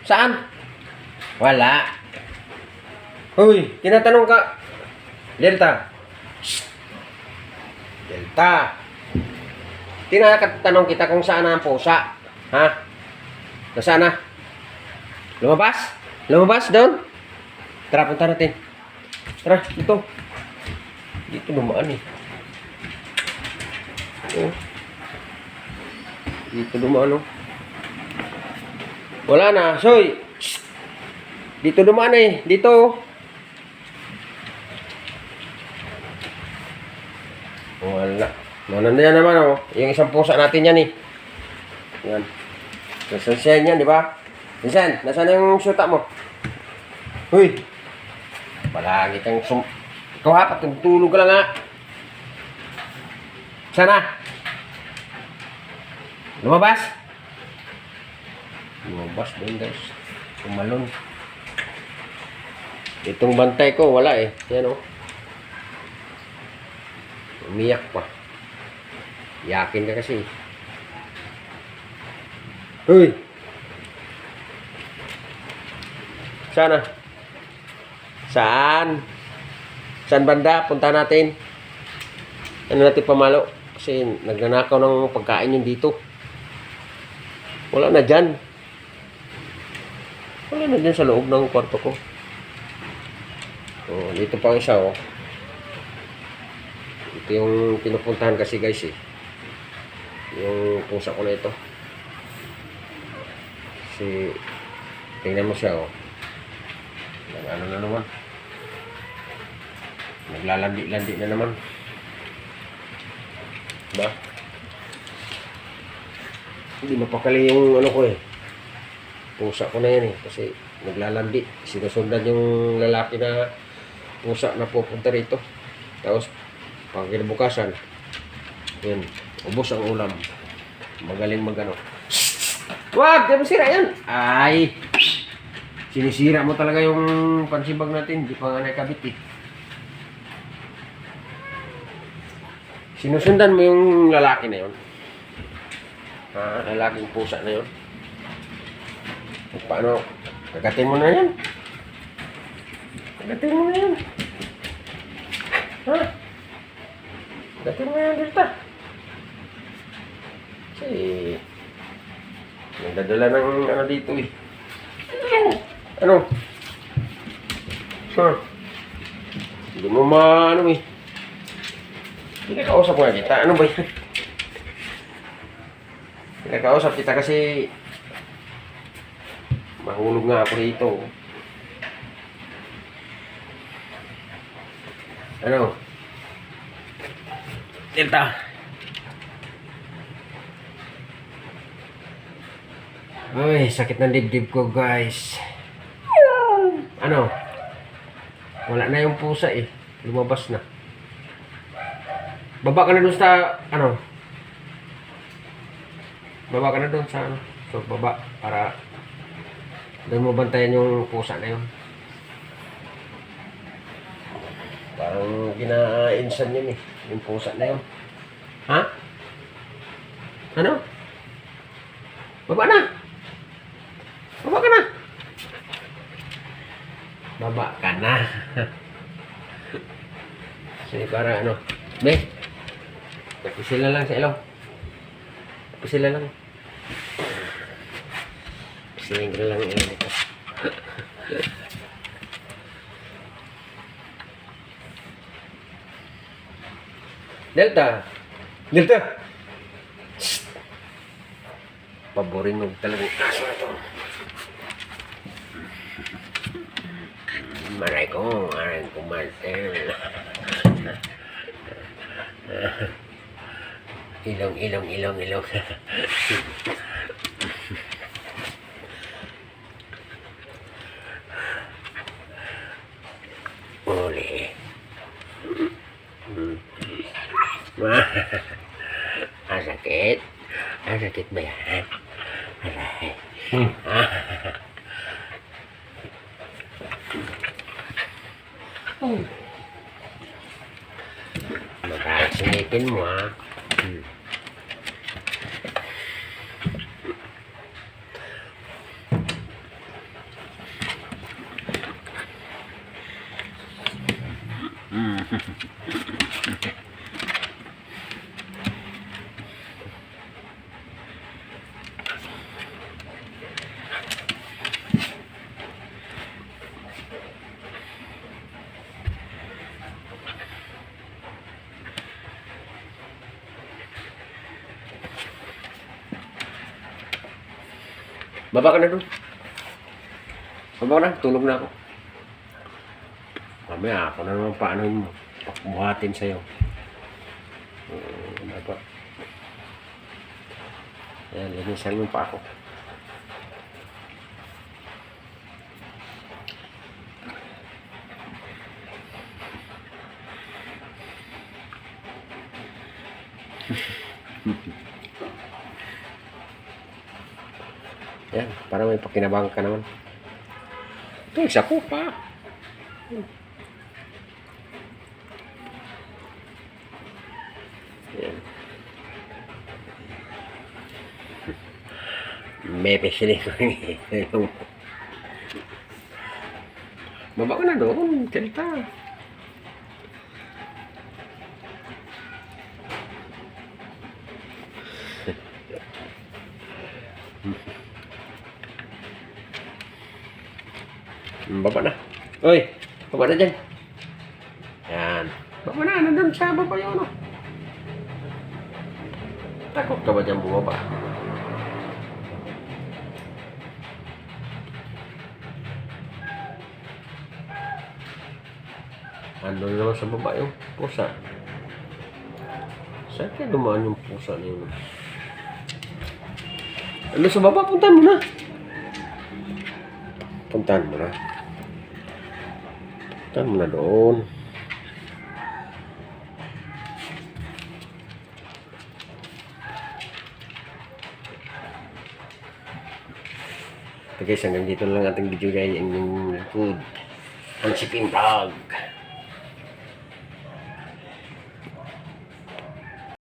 Saan? Wala. Hoy, tinatanong ka. Delta. Shh. Delta. Tinatanong kita kung saan ang pusa. Ha? Nasaan na? Lumabas? Lumabas doon? Tara, punta natin. Tara, dito. Dito dumaan eh. Oh. Dito dumaan oh. Wala na, Soy. Shh. Dito dumaan eh. Dito. Wala. Wala na yan naman oh. Yung isang pusa natin yan eh. Yan. Nasaan yan, di ba? Nasaan? Nasaan yung syuta mo? Huy. Palagi kang Ikaw ha, patutulog ka lang ha. Sana? Lumabas? Lumabas din guys. Kumalon. Itong bantay ko, wala eh. Yan oh. Umiyak pa. Yakin ka kasi. Huy! Sana? Saan? Saan banda? Punta natin. Ano natin pamalo? Kasi nagnanakaw ng pagkain yun dito. Wala na dyan. Wala na dyan sa loob ng kwarto ko. Oh, dito pa isa oh. Ito yung pinupuntahan kasi guys eh. Yung pusa ko na ito. Kasi tingnan mo siya oh. Ano na naman. Naglalandi-landi na naman. Diba? Hindi mapakali yung ano ko eh. Pusa ko na yan eh. Kasi naglalandi. Sinusundan yung lalaki na pusa na pupunta rito. Tapos pag kinabukasan, yun, ubos ang ulam. Magaling magano. Wag! Di mo sira yan! Ay! Sinisira mo talaga yung pansibag natin. Di pa nga nakabit eh. Sinusundan mo yung lalaki na yun. Ha? Lalaking pusa na yun. Paano? Kagatin mo na yan. Kagatin mo na yan. Ha? Kagatin mo na yan, Delta. Kasi nagdadala ng ano dito eh. Ano? Ha? Hindi mo ano eh. Pinakausap nga kita. Ano ba yun? Pinakausap kita kasi mahulog nga ako dito. Ano? Delta. Ay, sakit ng dibdib ko guys. Ano? Wala na yung pusa eh. Lumabas na. Baba ka na dun sa ano? Baba ka na dun sa ano? So baba para doon mo bantayan yung pusa na yun. Parang gina-insan yun eh. Yung pusa na yun. Ha? Ano? Baba na! Baba ka na! Baba ka na! Kasi para ano? Be? Tapisila lang sa ilaw. Tapisila lang. Tapisilin ko lang yung ilaw nito. Delta! Delta! Shhh! Paborin mo talagang aso na to. Maray ko Martel. Ilong. Uli. Ang sakit. Ang sakit ba yan? Aray. Makasinitin mo ha. Baba ka na doon. Baba ka na, tulog na ako. Mamaya ako na naman paano mo. Buhatin sa'yo. Dapat. Ayan, linisan mo pa ako. Yan, para may pakinabang ka naman. Ito, isa ko pa. Yan. May pisili ko. Baba ka na doon, salita. Baba na. Uy, baba na dyan. Yan. Baba na, nandun sa baba yun. Oh. Takot ka ba dyan bumaba? Andun naman sa baba yung pusa. Saan kaya dumaan yung pusa na yun? Ano sa baba? Puntahan mo na. Puntahan mo na. Puntahan mo na doon. So guys, hanggang dito lang ating video guys. Yung food. Ang shipping vlog.